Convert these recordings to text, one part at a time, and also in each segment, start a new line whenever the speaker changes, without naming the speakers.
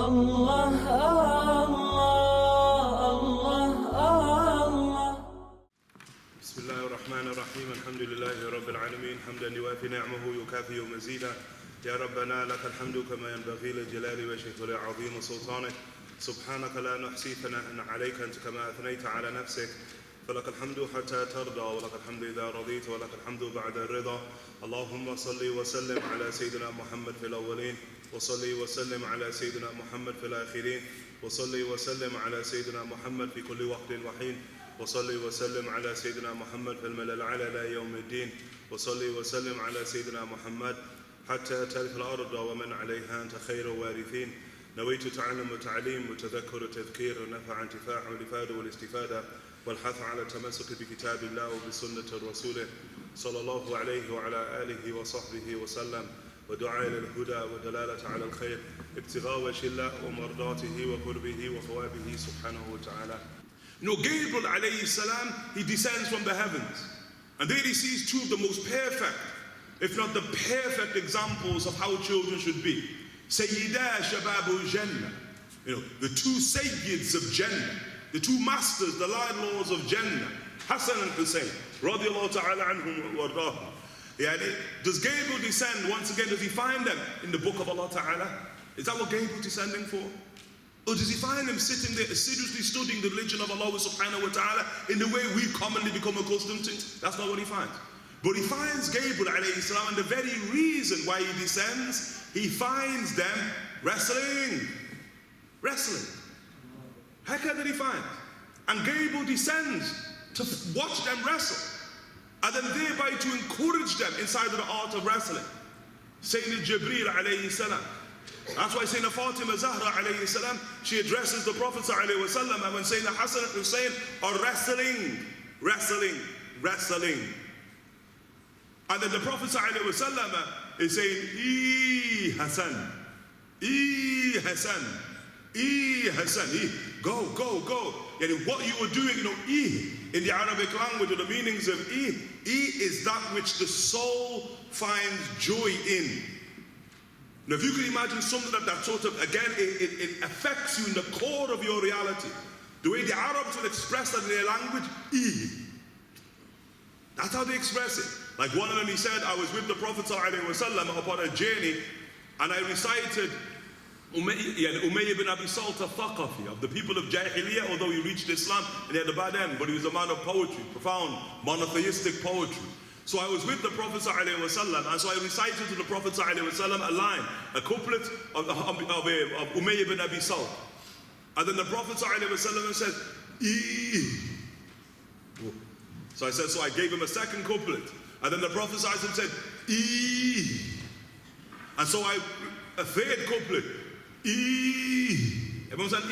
الله الله الله.
بسم الله الرحمن الرحيم. الحمد لله رب العالمين حمدا يوافي نعمه يكافئ مزيدا. يا ربنا لك الحمد كما ينبغي لجلال وجهك ولعظيم سلطانك. سبحانك لا نحصي ثناء عليك أنت كما أثنيت على نفسك. فلك الحمد حتى ترضى ولك الحمد إذا رضيت ولك الحمد بعد الرضا. اللهم صل وسلم على سيدنا محمد في الأولين وصلي وسلم على سيدنا محمد في الآخرين وصلي وسلم على سيدنا محمد في كل وقت وحين وصلي وسلم على سيدنا محمد في الملأ الأعلى إلى يوم الدين وصلي وسلم على سيدنا محمد حتى ترث الأرض ومن عليها أنت خير الوارثين. نويت تعلم وتعليم وتذكر وتذكير ونفع انتفاع والإفادة والاستفادة والحث على التمسك بكتاب الله وبسنة رسوله صلى الله عليه وعلى آله وصحبه وسلم ودعاء إلى الهدى ودلالة على الخير ابتغاء وجه الله ومرضاته وقربه وثوابه سبحانه وتعالى.
You know, Gabriel alayhi salam, he descends from the heavens. And there he sees two of the most perfect, if not the perfect examples of how children should be. Sayyida Shababu Jannah. You know, the two Sayyids of Jannah, the two masters, the landlords of Jannah, Hassan and Hussein, radiallahu ta'ala anhum wa ardahum. Does Gabriel descend once again? Does he find them in the book of Allah Ta'ala? Is that what Gabriel is descending for? Or does he find them sitting there assiduously studying the religion of Allah subhanahu wa ta'ala in the way we commonly become accustomed to? That's not what he finds. But he finds Gabriel alayhi salam, and the very reason why he descends, he finds them wrestling. Wrestling. How did he find? And Gabriel descends to watch them wrestle, and then thereby to encourage them inside of the art of wrestling. Sayyidina Jibreel alayhi salam. That's why Sayyidina Fatima Zahra alayhi salam, she addresses the Prophet alayhi wa sallam, and when Sayyidina Hassan and Hussein are wrestling. And then the Prophet alayhi wa sallam is saying, Hassan, go. And what you were doing, you know, in the Arabic language, or the meanings of is that which the soul finds joy in. Now, if you can imagine something that sort of, again, it affects you in the core of your reality. The way the Arabs would express that in their language, that's how they express it. Like one of them, he said, I was with the Prophet ﷺ upon a journey, and I recited Umayyah ibn Abi Salt al-Thaqafi, of the people of Jahiliyyah, although he reached Islam and he had a bad end, but he was a man of poetry, profound, monotheistic poetry. So I was with the Prophet ﷺ, and so I recited to the Prophet ﷺ a line, a couplet of Umayyah ibn Abi Salt. And then the Prophet ﷺ said, So I gave him a second couplet. And then the Prophet ﷺ said, And so a third couplet, Everyone said,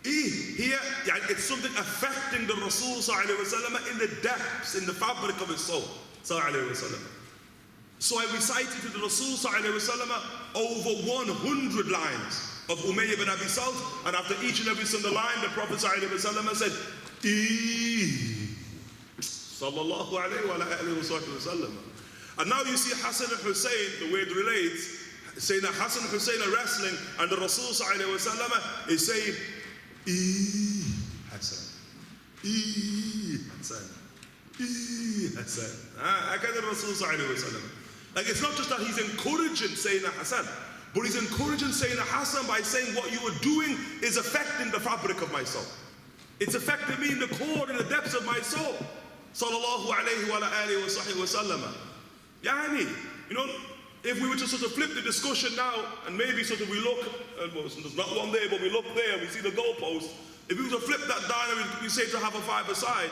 Here, it's something affecting the Rasul ﷺ in the depths, in the fabric of his soul. So I recited to the Rasul ﷺ over 100 lines of Umayyah ibn Abi Salt, and after each and every single line, the Prophet ﷺ said, Sallallahu alayhi wa sallam. And now you see Hassan and Hussein, the way it relates, saying that Hassan and Hussein are wrestling, and the Rasul ﷺ is saying, Hassan, Hassan. I get the Rasul ﷺ. Like, it's not just that he's encouraging Sayyidina Hassan, but he's encouraging Sayyidina Hassan by saying what you are doing is affecting the fabric of my soul. It's affecting me in the core, in the depths of my soul. Sallallahu alayhi wa alihi wa sahbihi wa sallam. Yani, you know, if we were to sort of flip the discussion now, and maybe sort of we look, there's not one there, but we look there and we see the goalpost. If we were to flip that down and we say to have a five-a-side,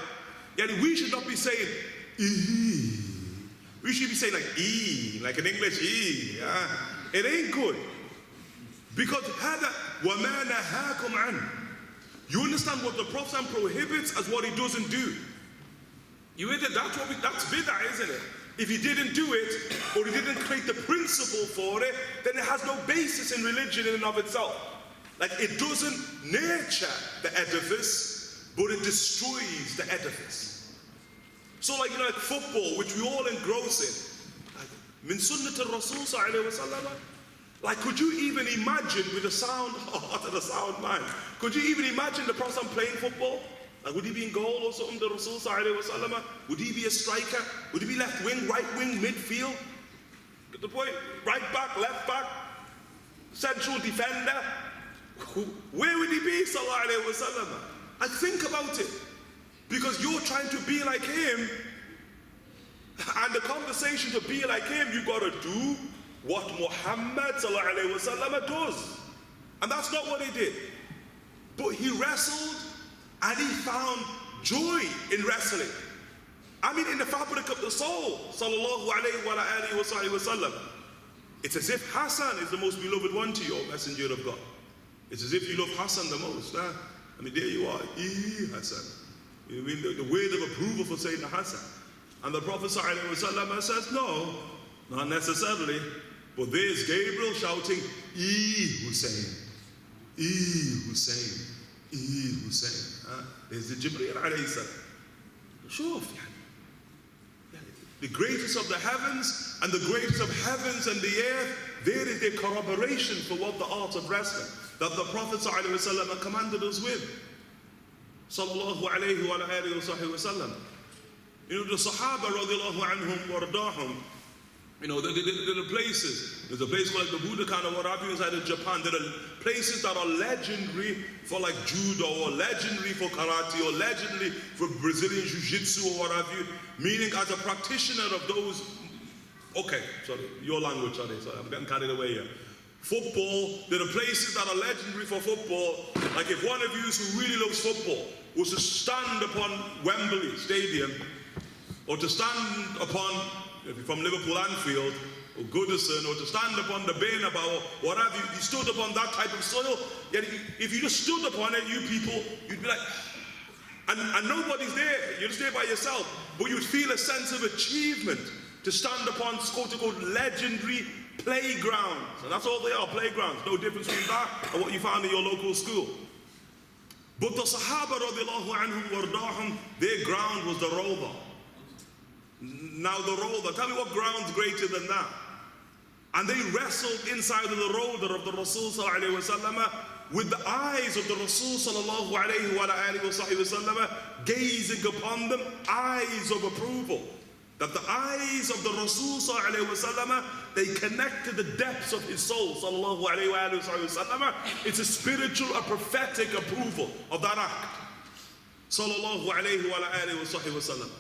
yani we should not be saying, we should be saying like in English, It ain't good. Because وَمَا نَهَاكُمْ عَنْهُ. You understand what the Prophet prohibits as what he doesn't do. You hear that? That's bid'ah, isn't it? If he didn't do it, or he didn't create the principle for it, then it has no basis in religion in and of itself. Like, it doesn't nurture the edifice, but it destroys the edifice. So like, you know, like football, which we all engross in. Min sunnat al-Rasul sallallahu alayhi wa sallam. Like, could you even imagine with a sound heart and a sound mind? Could you even imagine the Prophet playing football? Like, would he be in goal or something, the Rasul sallallahu alaihi wasallam? Would he be a striker? Would he be left wing, right wing, midfield? Get the point? Right back, left back, central defender? Where would he be, sallallahu alaihi wasallam? And think about it. Because you're trying to be like him, and the conversation to be like him, you got to do what Muhammad sallallahu alaihi wasallam does. And that's not what he did. But he wrestled and he found joy in wrestling. I mean, in the fabric of the soul, sallallahu alaihi wasallam. It's as if Hassan is the most beloved one to you, O Messenger of God. It's as if you love Hassan the most. Huh? I mean, there you are, Hassan. You mean the word of approval for Sayyidina Hassan. And the Prophet ﷺ says, no, not necessarily. But there's Gabriel shouting, Hussein, Hussein, Hussein. There's the Jibreel alayhi salam. Sure. The greatest of the heavens and the greatest of heavens and the earth, there is a corroboration for what the art of wrestling that the Prophet ﷺ commanded us with. Sallallahu alayhi wa alihi wa sallam. You know, the Sahaba radiallahu anhum wardahum, you know, there are places. There's a place called like the Budokan or what have you inside of Japan. There are places that are legendary for like judo, or legendary for karate, or legendary for Brazilian jiu-jitsu or what have you. Meaning, as a practitioner of those, okay, sorry, your language, sorry, I'm getting carried away here. Football, there are places that are legendary for football. Like if one of you who really loves football was to stand upon Wembley Stadium, or to stand upon, if you're from Liverpool Anfield, or Goodison, or to stand upon the Bernabeu, or what have you, you stood upon that type of soil, yet if you just stood upon it, you people, you'd be like, and nobody's there, you're just there by yourself, but you'd feel a sense of achievement to stand upon quote-unquote legendary playgrounds. And that's all they are, playgrounds. No difference between that and what you found in your local school. But the Sahaba radiallahu anhum wardahum, their ground was the Rawda. Now the Rawda, tell me what ground's greater than that? And they wrestled inside of the Rawda of the Rasul sallallahu alayhi wa sallam with the eyes of the Rasul sallallahu alayhi wa sallam gazing upon them, eyes of approval. That the eyes of the Rasul sallallahu alayhi wa sallam, they connect to the depths of his soul sallallahu alayhi wa sallam. It's a spiritual, a prophetic approval of that act sallallahu alayhi wa sallam.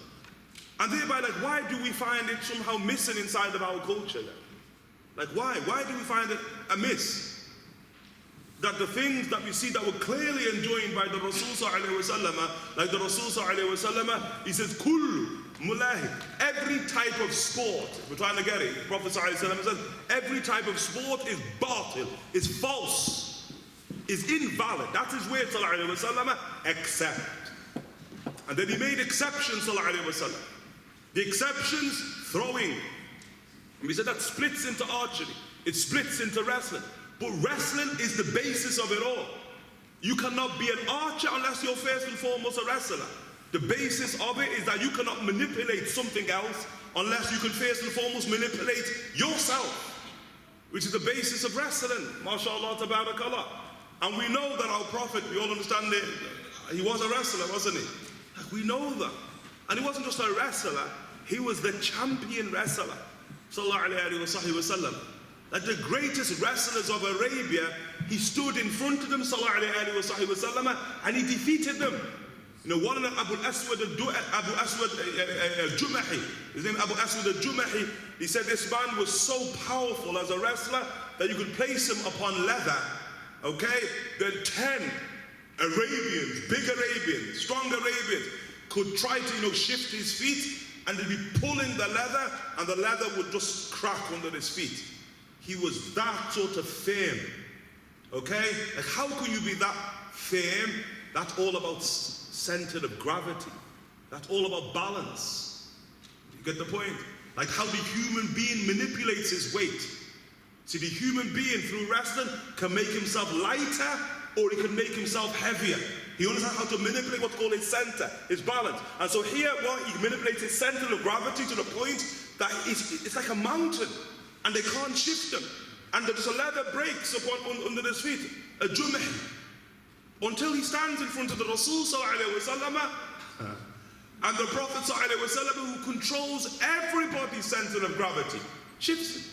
And thereby, like, why do we find it somehow missing inside of our culture then? Like, why do we find it amiss that the things that we see that were clearly enjoined by the Rasul sallallahu alayhi wa sallam, like the Rasul sallallahu alayhi wa sallam, he says kullu Mulahi, every type of sport, we're trying to get it. The Prophet ﷺ says, every type of sport is batil, is false, is invalid. That is where ﷺ except. And then he made exceptions, ﷺ. The exceptions, throwing. And we said that splits into archery, it splits into wrestling. But wrestling is the basis of it all. You cannot be an archer unless you're first and foremost a wrestler. The basis of it is that you cannot manipulate something else unless you can first and foremost manipulate yourself, which is the basis of wrestling. MashaAllah, tabarakallah. And we know that our Prophet, we all understand it, he was a wrestler, wasn't he? Like, we know that. And he wasn't just a wrestler, he was the champion wrestler. Sallallahu alayhi wa sallam. Like the greatest wrestlers of Arabia, he stood in front of them, sallallahu alayhi wa sallam, and he defeated them. You know, one of them, Abu Aswad al-Jumahi, his name Abu Aswad al-Jumahi, he said this man was so powerful as a wrestler that you could place him upon leather, okay? Then 10 Arabians, big Arabians, strong Arabians, could try to, you know, shift his feet, and they'd be pulling the leather, and the leather would just crack under his feet. He was that sort of firm, okay? Like, how can you be that firm? That's all about center of gravity. That's all about balance. You get the point? Like how the human being manipulates his weight. See, the human being through wrestling can make himself lighter, or he can make himself heavier. He understands how to manipulate what's called his center, his balance. And so here, he manipulates his center of gravity to the point that it's like a mountain, and they can't shift him. and there's a leather breaks under his feet, a jumh, until he stands in front of the Rasul sallallahu alaihi wasallam, and the Prophet sallallahu alaihi wasallam, who controls everybody's center of gravity, shifts him.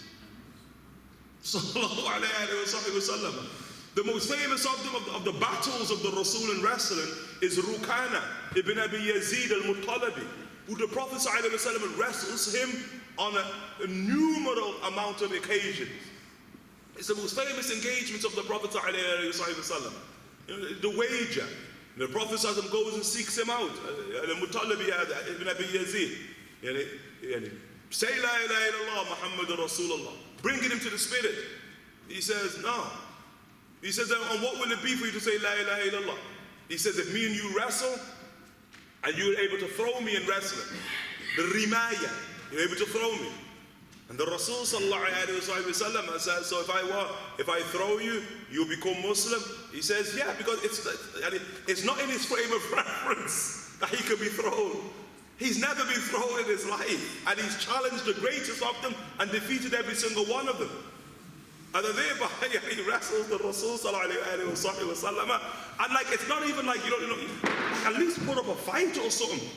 Sallallahu alaihi wasallam. The most famous of the battles of the Rasul in wrestling is Rukana ibn Abi Yazid al-Muttalabi, who the Prophet ﷺ wrestles him on a numerous amount of occasions. It's the most famous engagement of the Prophet ﷺ. The wager. The Prophet ﷺ goes and seeks him out. Al-Muttalabi ibn Abi Yazid. Say la ilaha illallah Muhammadur Rasulullah. Bringing him to the spirit. He says, no. He says, and what will it be for you to say la ilaha illallah? He says, if me and you wrestle, and you were able to throw me in wrestling, the rimaya, you're able to throw me. And the Rasul sallallahu alaihi wasallam says, so if I throw you, you'll become Muslim? He says, yeah, because it's not in his frame of reference that he could be thrown. He's never been thrown in his life, and he's challenged the greatest of them and defeated every single one of them. And thereby he wrestles the Rasul sallallahu alaihi wasallam, and like it's not even like you know, at least put up a fight or something.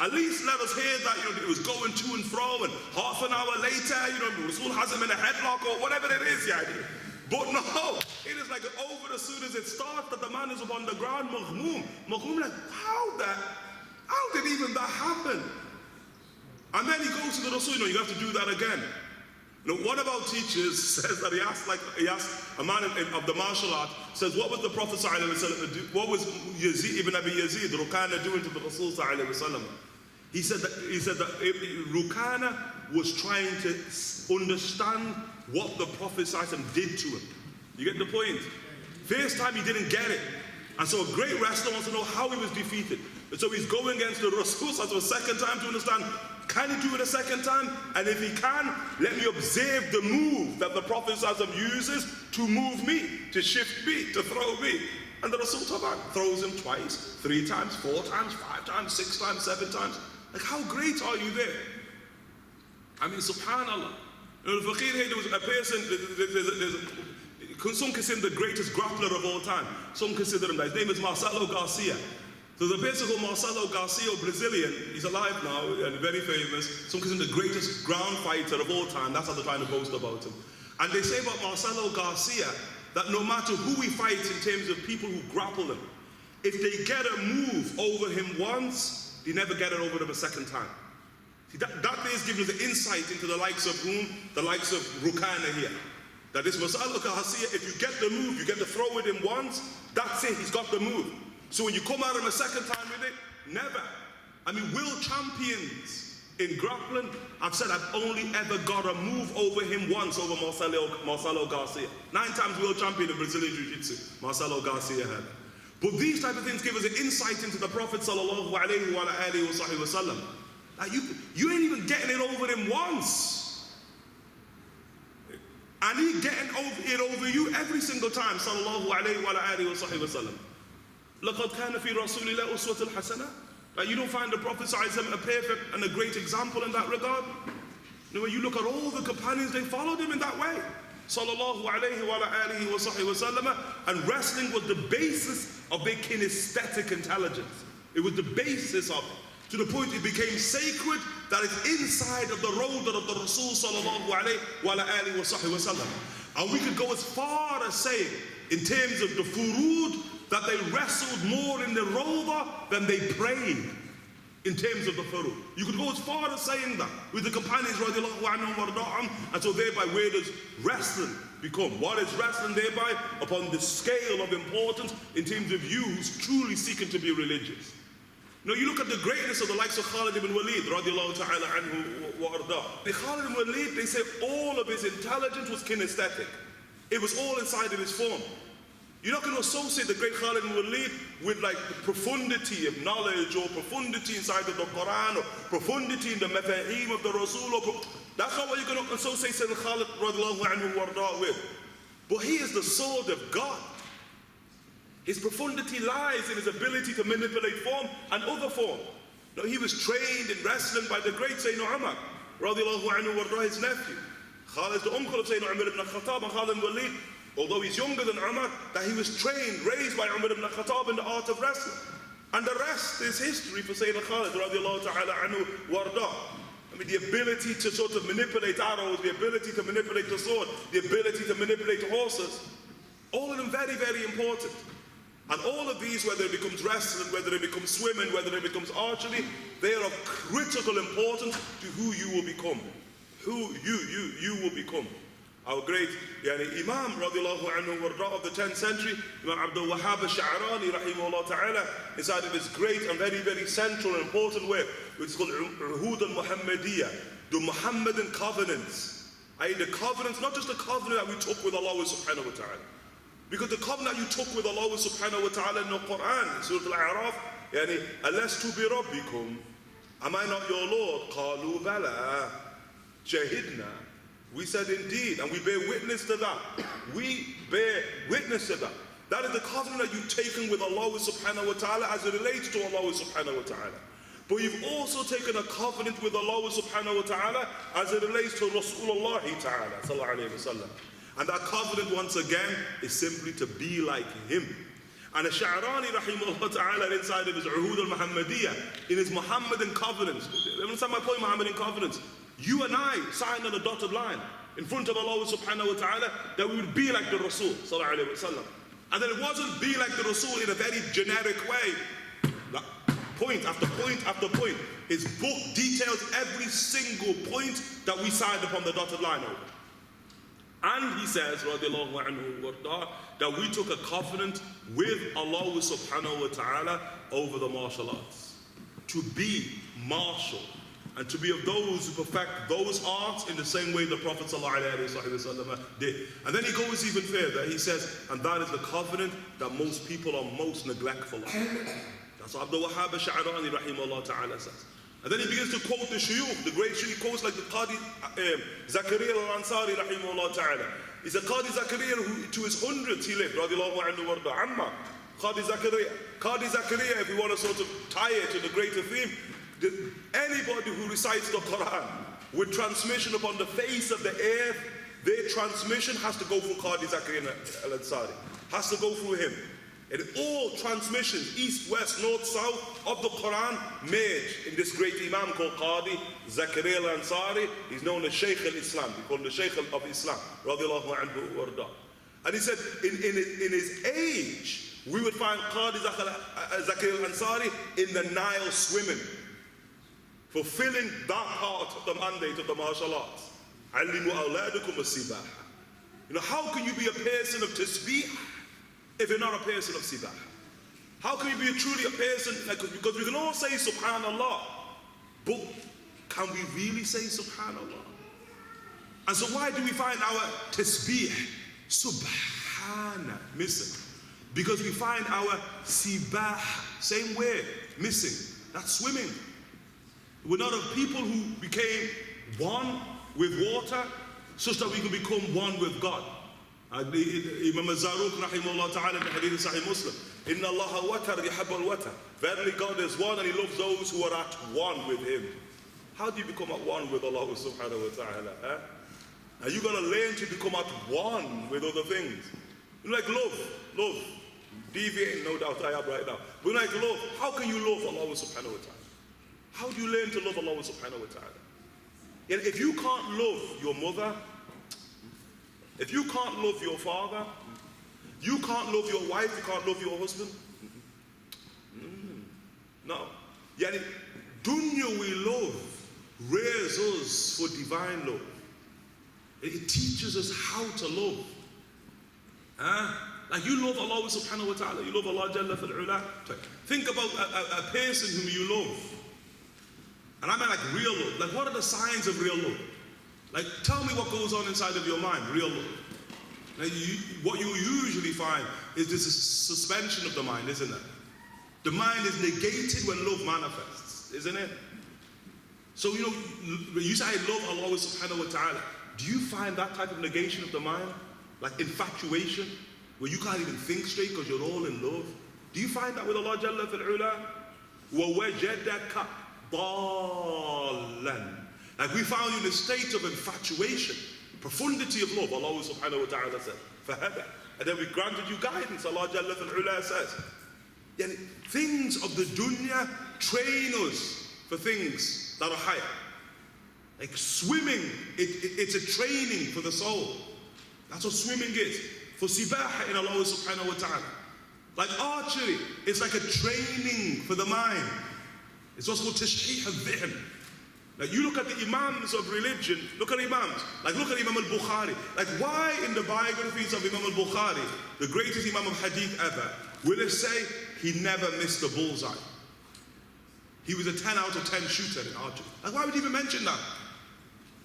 At least let us hear that it was going to and fro, and half an hour later, Rasul has him in a headlock or whatever it is, But no, it is like over as soon as it starts that the man is up on the ground, maghmoom, like how did even that happen? And then he goes to the Rasul, you have to do that again. One of our teachers says that he asked a man of the martial art, says, what was the Prophet ﷺ do? What was Yazid ibn Abi Yazid, Rukana, doing to the Rasul ﷺ? He said that Rukana was trying to understand what the Prophet ﷺ did to him. You get the point? First time he didn't get it. And so a great wrestler wants to know how he was defeated. And so he's going against the Rasul ﷺ a second time to understand, can he do it a second time? And if he can, let me observe the move that the Prophet ﷺ uses to move me, to shift me, to throw me. And the Rasul throws him twice, 3 times, 4 times, 5 times, 6 times, 7 times. Like, how great are you there? I mean, subhanAllah. The Faqir here, there was a person, some consider him the greatest grappler of all time. Some consider him that. His name is Marcelo Garcia. So the person called Marcelo Garcia, Brazilian, he's alive now and very famous. Some consider him the greatest ground fighter of all time. That's how they're trying to boast about him. And they say about Marcelo Garcia that no matter who he fights in terms of people who grapple him, if they get a move over him once, they never get it over them a second time. See, that is giving us the insight into the likes of whom? The likes of Rukana here. That this Marcelo Garcia, if you get the move, you get to throw with him once, that's it, he's got the move. So when you come at him a second time with it, never. I mean, world champions in grappling, I've said I've only ever got a move over him once, over Marcelo Garcia. 9 times world champion in Brazilian Jiu-Jitsu, Marcelo Garcia had. But these type of things give us an insight into the Prophet sallallahu alaihi wasallam. You ain't even getting it over him once. And he getting it over you every single time, sallallahu alaihi wasallam. لَقَدْ كَانَ فِي رَسُولِ اللَّهِ أُسْوَةٌ حَسَنَةٌ. Like, you don't find the Prophet ﷺ a perfect and a great example in that regard. When you look at all the companions, they followed him in that way. Sallallahu alayhi wa alihi wa sallam. And wrestling was the basis of their kinesthetic intelligence. It was the basis of it. To the point it became sacred that it's inside of the roda of the Rasul sallallahu alayhi wa alihi wa sallam. And we could go as far as saying, in terms of the furud, that they wrestled more in the roda than they prayed in terms of the furud. You could go as far as saying that with the companions radiallahu عنهم. And so thereby, where does wrestling become? What is wrestling thereby? Upon the scale of importance in terms of you who's truly seeking to be religious. Now you look at the greatness of the likes of Khalid ibn Walid radiallahu ta'ala anhu wa arda. The Khalid ibn Walid, they say all of his intelligence was kinesthetic. It was all inside of his form. You're not going to associate the great Khalid ibn Walid with like the profundity of knowledge or profundity inside of the Quran or profundity in the mafahim of the Rasul. That's not what you're going to associate Sayyidina Khalid radiallahu anhu warda with. But he is the sword of God. His profundity lies in his ability to manipulate form and other form. Now he was trained in wrestling by the great Sayyidina Umar radiallahu anhu warda, his nephew. Khalid is the uncle of Sayyidina Umar ibn Khattab, and Khalid ibn Walid, although he's younger than Umar, that he was trained, raised by Umar ibn Khattab in the art of wrestling. And the rest is history for Sayyidina Khalid radiallahu ta'ala anhu warda. I mean, the ability to sort of manipulate arrows, the ability to manipulate the sword, the ability to manipulate horses, all of them very, very important. And all of these, whether it becomes wrestling, whether it becomes swimming, whether it becomes archery, they are of critical importance to who you will become. Who you will become. Our great Imam radiallahu anhu warda of the 10th century, Imam Abdul Wahhab al-Sha'rani rahimahullah ta'ala, inside of his great and very, very central and important work, which is called Uhud al-Muhammadiyah, the Muhammadan covenants. I.e. the covenants, not just the covenant that we took with Allah subhanahu wa ta'ala. Because the covenant you took with Allah subhanahu wa ta'ala in the Quran, Surah Al-A'raf, Alastu bi rabbikum, am I not your Lord? Qalu bala, shahidna. We said indeed, and we bear witness to that. We bear witness to that. That is the covenant that you've taken with Allah subhanahu wa ta'ala as it relates to Allah subhanahu wa ta'ala. But you've also taken a covenant with Allah subhanahu wa ta'ala as it relates to Rasulullah ta'ala sallallahu alayhi wa sallam. And that covenant once again is simply to be like him. And Al-Sha'rani rahimahullah ta'ala inside of his Uhud al-Muhammadiyah, in his Muhammadan covenants, understand my point, Muhammadan covenants, you and I signed on a dotted line in front of Allah subhanahu wa ta'ala that we would be like the Rasul sallallahu alayhi wa sallam. And that it wasn't be like the Rasul in a very generic way. Like point after point after point. His book details every single point that we signed upon the dotted line over. And he says, radiallahu anhu warda, that we took a covenant with Allah subhanahu wa ta'ala over the martial arts. To be martial. And to be of those who perfect those arts in the same way the Prophet ﷺ did. And then he goes even further. He says, and that is the covenant that most people are most neglectful of. That's what Abdul Wahhab al-Sha'rani rahimahullah ta'ala says. And then he begins to quote the shuyukh, the great shuyukh, quotes like the Qadi Zakaria al-Ansari rahimahullah ta'ala. He's a Qadi Zakaria who to his hundreds he lived, radiallahu anhu warda. Amma, Qadi Zakaria. Qadi Zakaria, if you want to sort of tie it to the greater theme, anybody who recites the Quran with transmission upon the face of the earth, their transmission has to go through Qadi Zakaria al-Ansari. Has to go through him. And all transmissions, east, west, north, south of the Quran merge in this great Imam called Qadi Zakaria al-Ansari. He's known as Shaykh al-Islam. We call him the Shaykh of Islam. Radiallahu anhu warda. And he said, in his age, we would find Qadi Zakaria al-Ansari in the Nile swimming, fulfilling that part of the mandate of the martial arts. Alimu awladakum as-sibaha. You know, how can you be a person of tasbih if you're not a person of sibah? How can you be truly a person, because we can all say subhanallah, but can we really say subhanallah? And so why do we find our tasbih subhana missing? Because we find our sibah, same way, missing. That's swimming. We're not a people who became one with water such that we can become one with God. Imam al-Zarruq rahimahullah ta'ala in the hadith of Sahih Muslim, Inna Allah watar yuhibbul watar. Verily God is one and he loves those who are at one with him. How do you become at one with Allah subhanahu wa ta'ala? Are you going to learn to become at one with other things? Like love. Deviating, no doubt I am right now. But like love, how can you love Allah subhanahu wa ta'ala? How do you learn to love Allah subhanahu wa ta'ala? And if you can't love your mother, if you can't love your father, you can't love your wife, you can't love your husband. No. Yani, dunyawi love rears us for divine love. It teaches us how to love. Like you love Allah subhanahu wa ta'ala, you love Allah Jalla fil Ula. Think about a person whom you love. And I mean like real love. Like what are the signs of real love? Like tell me what goes on inside of your mind, real love. Now what you usually find is this suspension of the mind, isn't it? The mind is negated when love manifests, isn't it? So you know, when you say I love Allah subhanahu wa ta'ala, do you find that type of negation of the mind? Like infatuation, where you can't even think straight because you're all in love? Do you find that with Allah Jalla fil Ula? وَوَجَدَكَ ضَالًّا. Like we found you in a state of infatuation, profundity of love. Allah subhanahu wa ta'ala said, فَهَدَى. And then we granted you guidance. Allah Jalla fil-Ula says. Yani, things of the dunya train us for things that are higher. Like swimming, it's a training for the soul. That's what swimming is. For sibaha in Allah subhanahu wa ta'ala. Like archery, it's like a training for the mind. It's what's called tashheeh al-dhihn. Like you look at the imams of religion, look at imams, like look at Imam al-Bukhari. Like why in the biographies of Imam al-Bukhari, the greatest imam of hadith ever, will it say he never missed a bullseye? He was a 10 out of 10 shooter in archery. Like why would he even mention that?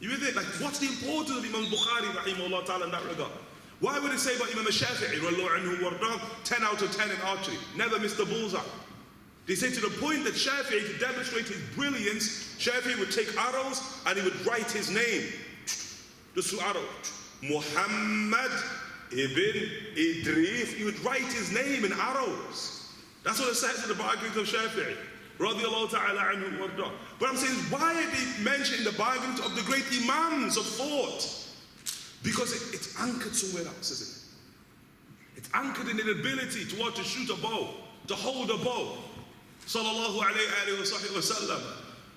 You with it? Like what's the importance of Imam al-Bukhari rahimahullah ta'ala in that regard? Why would it say about Imam al-Shafi'i عنهم 10 out of 10 in archery, never missed a bullseye? They say to the point that Shafi'i, to demonstrate his brilliance, Shafi'i would take arrows and he would write his name. Just through arrows. Muhammad ibn Idris. He would write his name in arrows. That's what it says in the biography of Shafi'i. Radiallahu ta'ala anhu warda. But I'm saying, why are they mentioned in the biography of the great imams of thought? Because it's anchored somewhere else, isn't it? It's anchored in an ability to want to shoot a bow, to hold a bow. Sallallahu alayhi wa sallam.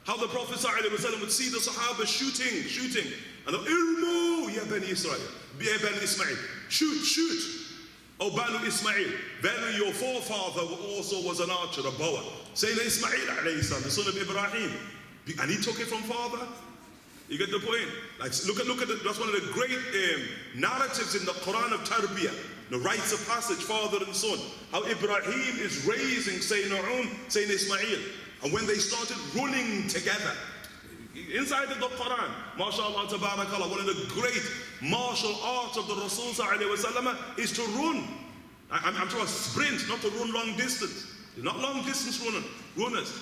How the Prophet sallallahu alayhi wa sallam would see the Sahaba shooting. And the Ilmu, ya Bani Israel, ya Bani Ismail. Shoot. O Banu Ismail. Verily your forefather also was an archer, a bower. Sayyidina Ismail alayhi salam, the son of Ibrahim. And he took it from father. You get the point? Like, look at it. That's one of the great narratives in the Quran of Tarbiyah. The rites of passage, father and son. How Ibrahim is raising Sayyidina Ismail. And when they started running together, inside of the Quran, mashallah, tabarakallah, one of the great martial arts of the Rasul sallallahu alaihi wasallam is to run. I'm talking about sprint, not to run long distance. They're not long distance runners.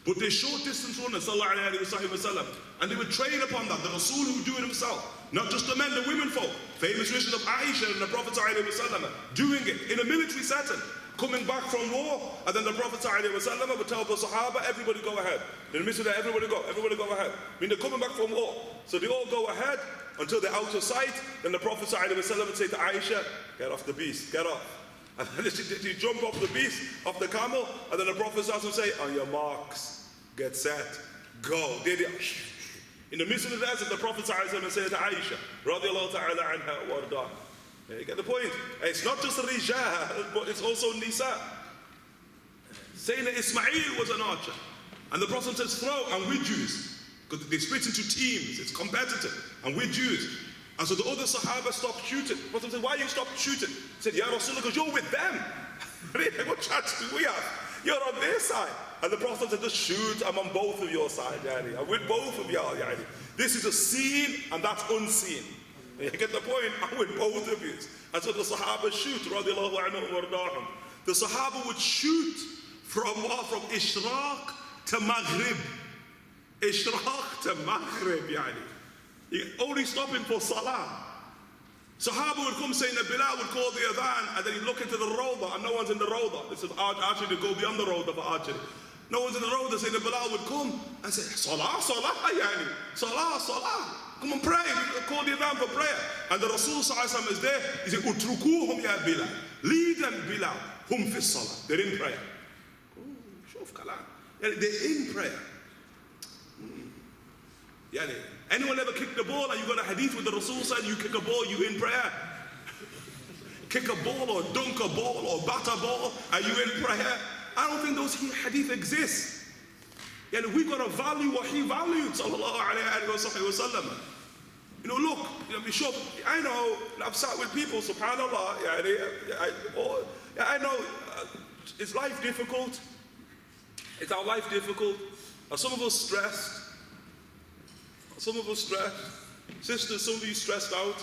But they're short distance runners, sallallahu alayhi wa sallam. And they would train upon that. The Rasul who would do it himself. Not just the men, the women folk. Famous tradition of Aisha and the Prophet sallallahu alayhi wa sallam doing it in a military setting. Coming back from war, and then the Prophet sallallahu alayhi wa sallam would tell the Sahaba, everybody go ahead. In the midst of that, everybody go ahead. I mean, they're coming back from war. So they all go ahead until they're out of sight. Then the Prophet sallallahu alayhi wa sallam would say to Aisha, get off the beast, get off. And then you jump off the beast, off the camel, and then the Prophet would say, on your marks, get set, go. In the midst of the desert, the Prophet would say to Aisha, radiallahu ta'ala anha warda. You get the point? It's not just the rijal, but it's also nisa. Sayyidina Ismail was an archer. And the Prophet says, throw, and we're Jews. Because they split into teams, it's competitive, and we're Jews. And so the other Sahaba stopped shooting. The Prophet said, why you stopped shooting? He said, Ya Rasulullah, because you're with them. What chance do we have? You're on their side. And the Prophet said, just shoot, I'm on both of your side, yani. I'm with both of y'all, yani. This is a seen, and that's unseen. You get the point? I'm with both of you. And so the Sahaba shoot, radiallahu anhu wa. The Sahaba would shoot from what? From Ishraq to Maghrib. Ishraq to Maghrib, yani. Only stopping for Salah. Sahaba would come saying that Bilal would call the Adhan, and then he'd look into the Rawda, and no one's in the Rawda. This is archery to go beyond the Rawda for archery. No one's in the Rawda, saying that Bilal would come and say, Salah, yani. Salah. Come and pray. Call the Adhan for prayer. And the Rasul sallallahu is there. He said, Utrukuhum ya Bilal. Lead them, Bilal. Hum fi Salah. They're in prayer. Shuf kalam. They're in prayer. Yani, anyone ever kicked the ball and you got a hadith with the Rasul said you kick a ball, you in prayer? Kick a ball or dunk a ball or bat a ball, are you in prayer? I don't think those hadith exist. Yani, we got to value what he valued, sallallahu alayhi wa sallam. You know, look, sure, I know, I've sat with people, subhanallah, I know, is life difficult? Is our life difficult? Are some of us stressed? Some of us stressed. Sisters, some of you stressed out.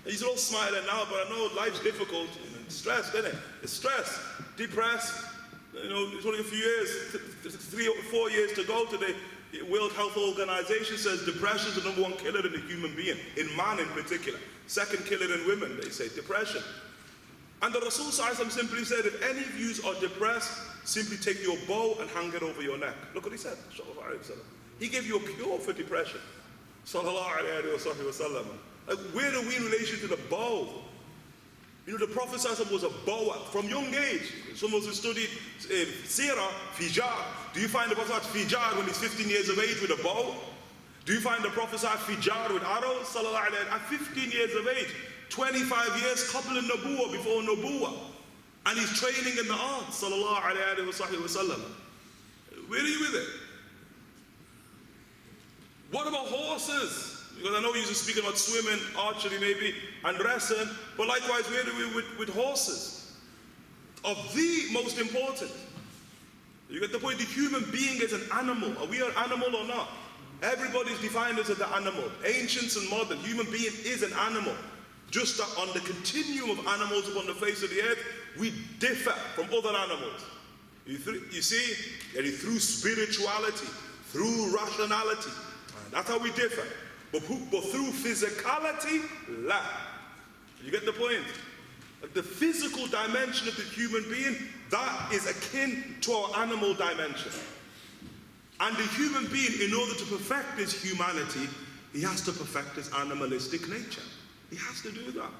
And you're all smiling now, but I know life's difficult. Stressed, isn't it? It's stress, depressed. You know, it's only a few years, 3 or 4 years to go to the World Health Organization says depression is the #1 killer in a human being, in man in particular. Second killer in women, they say, depression. And the Rasul simply said, if any of you are depressed, simply take your bow and hang it over your neck. Look what he said. He gave you a cure for depression. Sallallahu alayhi wa sallam. Like, where are we in relation to the bow? You know, the Prophet ﷺ was a bower from young age. Some of us who studied Sirah, Fijar. Do you find the Prophet Fijar when he's 15 years of age with a bow? Do you find the Prophet Fijar with arrows? At 15 years of age, 25 years couple in Nubuwwah before Nubuwwah. And he's training in the arts. Sallallahu alayhi wa sallam. Where are you with it? What about horses? Because I know you're speaking about swimming, archery maybe, and wrestling, but likewise, where do we with horses? Of the most important. You get the point, the human being is an animal. Are we an animal or not? Everybody's defined as an animal. Ancients and modern, human being is an animal. Just that on the continuum of animals upon the face of the earth, we differ from other animals. You see, through spirituality, through rationality, that's how we differ. But through physicality, la. You get the point? Like the physical dimension of the human being, that is akin to our animal dimension. And the human being, in order to perfect his humanity, he has to perfect his animalistic nature. He has to do that.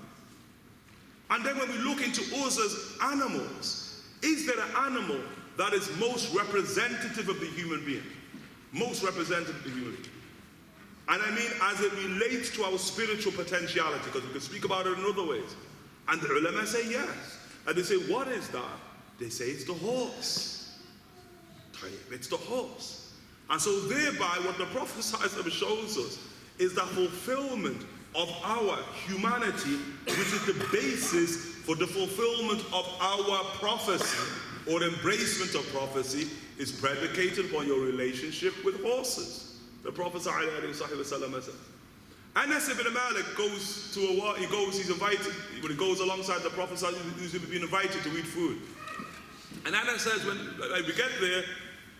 And then when we look into us as animals, is there an animal that is most representative of the human being? Most representative of the human being. And I mean as it relates to our spiritual potentiality, because we can speak about it in other ways. And the ulama say yes. And they say, what is that? They say it's the horse. It's the horse. And so thereby what the Prophet shows us is the fulfillment of our humanity, which is the basis for the fulfillment of our prophecy, or embracement of prophecy, is predicated upon your relationship with horses. The Prophet says. Anas ibn Malik goes to he's invited, when he goes alongside the Prophet, he's been invited to eat food. And Anas says, when we get there,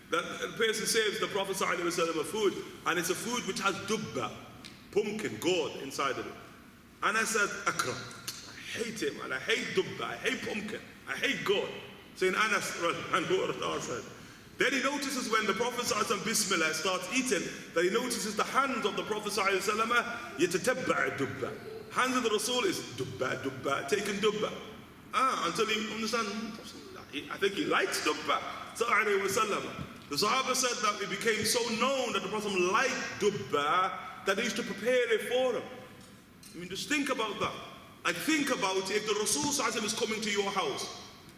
that the person serves the Prophet a food, and it's a food which has dubba, pumpkin, gourd inside of it. Anas says, Akram, I hate him, and I hate dubba, I hate pumpkin, I hate gourd. Saying Anas, then he notices when the Prophet Bismillah starts eating, that he notices the hands of the Prophet يتتبع الدبة. Hands of the Rasul is dubba, taking dubba. Until he understands, I think he likes dubba. The Sahaba said that it became so known that the Prophet liked dubba that he used to prepare it for him. I mean, just think about that. Like, think about if the Rasul is coming to your house,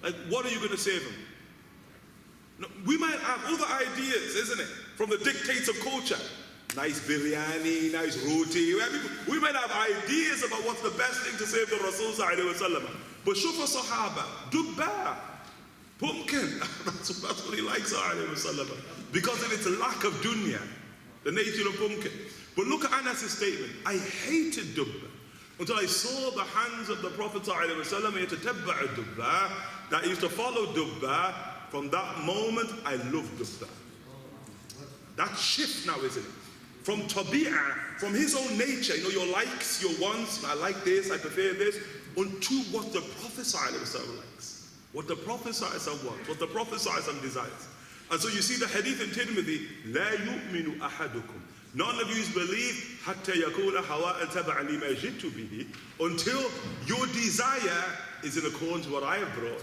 like, what are you going to say to him? No, we might have other ideas, isn't it? From the dictates of culture. Nice biryani, nice roti. We might have ideas about what's the best thing to say to Rasul sallallahu alaihi wasallam. But shufa sahaba, dubba, pumpkin. That's what he likes sallallahu alaihi wasallam. Because of its lack of dunya, the nature of pumpkin. But look at Anas' statement. I hated dubba until I saw the hands of the Prophet sallallahu alaihi wasallam that he used to follow dubba. From that moment, I love dubba. That shift now, isn't it? From tabi'ah, from his own nature, you know, your likes, your wants, I like this, I prefer this, unto what the Prophet ﷺ likes, what the Prophet ﷺ wants, what the Prophet ﷺ desires. And so you see the hadith in Tirmidhi, لا يؤمن أحدكم. None of you believe حتى يكون هواء تبعا لما جئت به, until your desire is in accordance with what I have brought.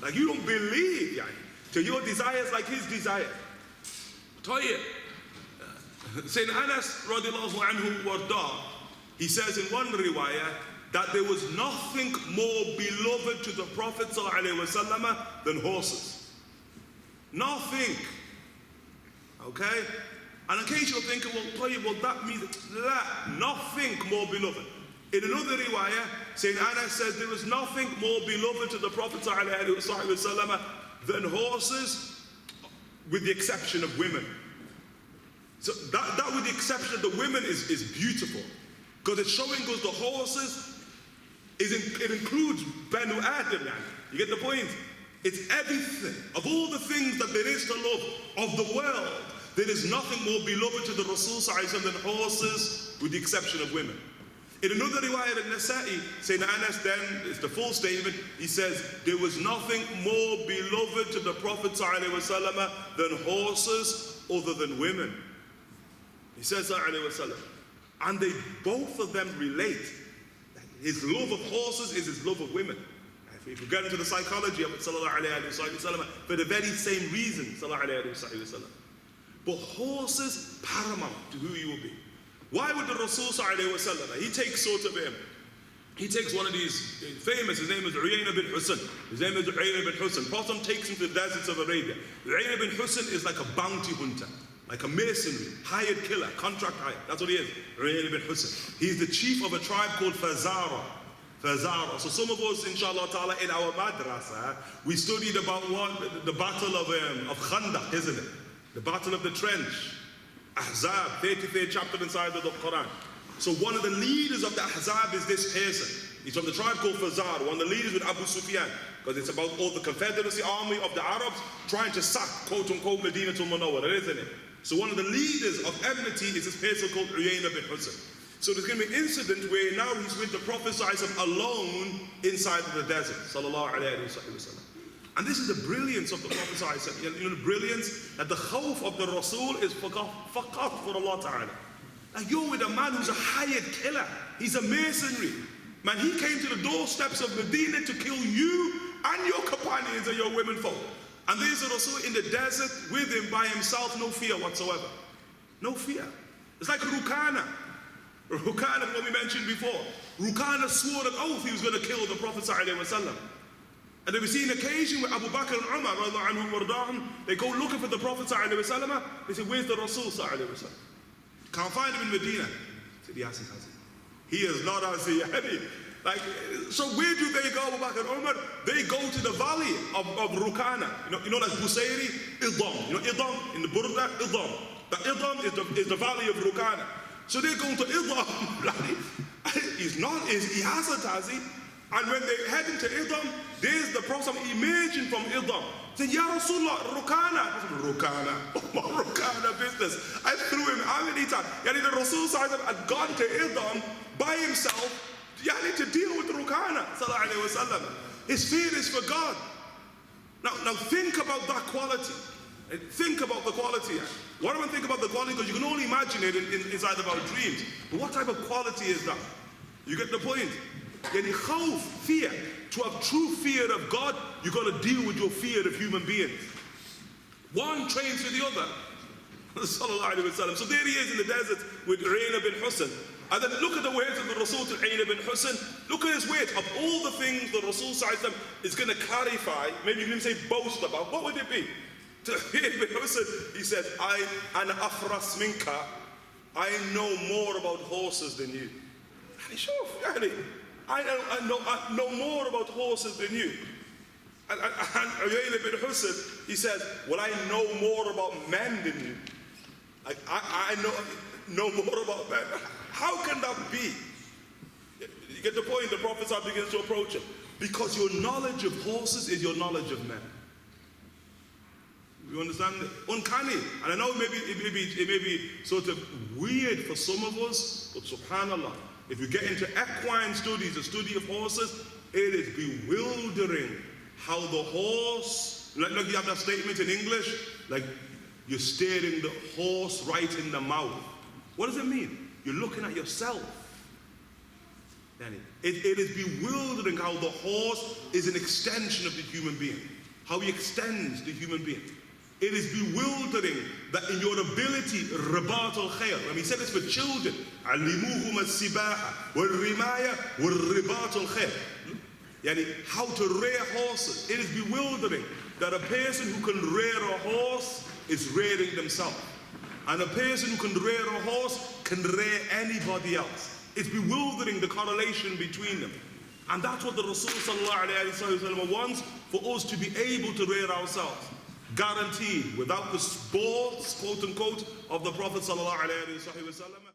Like, you don't believe, yani, till your desire is like his desire. Tayyib. Sayyid Anas radiallahu anhu warda, he says in one riwayah that there was nothing more beloved to the Prophet ﷺ than horses. Nothing. Okay? And in case you're thinking, well, Tayyib, well, that means nothing more beloved. In another riwayah, Sayyid Anas says there was nothing more beloved to the Prophet ﷺ than horses, with the exception of women. So that with the exception of the women is beautiful, because it's showing us the horses, it includes Banu Adam. You get the point? It's everything. Of all the things that there is to love of the world, there is nothing more beloved to the Rasul than horses, with the exception of women. In another riwayah in Nasa'i, Sayyidina Anas then, it's the full statement, he says, there was nothing more beloved to the Prophet ﷺ than horses other than women. He says, ﷺ. And both of them relate. His love of horses is his love of women. If you get into the psychology of it, sallallahu alayhi wa sallam, for the very same reason, sallallahu alayhi wa sallam. But horses paramount to who you will be. Why would the Rasul sallallahu alayhi wa sallam, he takes one of these famous, his name is Uyayna bin Husn. His name is Uyayna bin Husn. Prophet takes him to the deserts of Arabia. Uyayna bin Husn is like a bounty hunter, like a masonry, hired killer, contract hire. That's what he is, Uyayna bin Husn. He's the chief of a tribe called Fazara. So some of us, inshallah ta'ala, in our madrasa, we studied about the battle of Khandaq, isn't it? The battle of the trench. Ahzab, 33rd chapter inside of the Quran. So one of the leaders of the Ahzab is this person. He's from the tribe called Fazar, one of the leaders with Abu Sufyan, because it's about all the Confederacy army of the Arabs trying to sack, quote unquote, Medinatul Munawwara, isn't it? So one of the leaders of enmity is this person called Uyayna bin Husn. So there's going to be an incident where now he's with the Prophet alone inside of the desert, sallallahu alayhi wa sallam. And this is the brilliance of the Prophet, you know, the brilliance that the khawf of the Rasul is faqat for Allah ta'ala. Like you're with a man who's a hired killer. He's a masonry. Man, he came to the doorsteps of Medina to kill you and your companions and your women folk. And there's a Rasul in the desert with him by himself, no fear whatsoever. No fear. It's like Rukana. Rukana, what we mentioned before. Rukana swore an oath he was going to kill the Prophet ﷺ. And then we see an occasion where Abu Bakr and Umar, عنهم, they go looking for the Prophet ﷺ. They say, where's the Rasul ﷺ? Can't find him in Medina. He said, yes, he is not as he. Like, so where do they go, Abu Bakr and Umar? They go to the valley of Rukana. You know like Busayri, Idam. You know Idam in the Burda, Idam. The Idam is the valley of Rukana. So they're going to Idam. He has a tazi. And when they head into Idam, there's the Prophet emerging from Idam. Saying, Ya Rasulullah, Rukana. I said, Rukana. Oh, Rukana business. I threw him how many times? Yani the Rasul had gone to Idam by himself. Yani to deal with Rukana. Sallallahu alayhi wa sallam. His fear is for God. Now think about that quality. Think about the quality. Why do I think about the quality? Because you can only imagine it inside of our dreams. But what type of quality is that? You get the point? Yani khawf, fear. To have true fear of God, you've got to deal with your fear of human beings. One trains with the other. Sallallahu alayhi wa sallam. So there he is in the desert with Uyayna bin Husn. And then look at the words of the Rasul to Uyayna bin Husn. Look at his weight of all the things the Rasul is going to clarify, maybe you can say boast about. What would it be? To Uyayna bin Husn, he said, Ana akhras minka. I know more about horses than you. I know more about horses than you. And Uyayna bin Husn, he says, well, I know more about men than you. I know more about men. How can that be? You get the point? The Prophet begins to approach him. Because your knowledge of horses is your knowledge of men. You understand? Uncanny. And I know it may be sort of weird for some of us, but subhanAllah, if you get into equine studies, the study of horses, it is bewildering how the horse, like you have that statement in English, like you're staring the horse right in the mouth. What does it mean? You're looking at yourself. It is bewildering how the horse is an extension of the human being. How he extends the human being. It is bewildering that in your ability, ribat al-khayr. I mean, he said this for children. Alimuhum as-sibaha wal-rimaya wal-ribat al-khayr. Yani, how to rear horses. It is bewildering that a person who can rear a horse is rearing themselves. And a person who can rear a horse can rear anybody else. It's bewildering the correlation between them. And that's what the Rasul wants for us to be able to rear ourselves. Guaranteed, without the sports, quote unquote, of the Prophet sallallahu alaihi wasallam.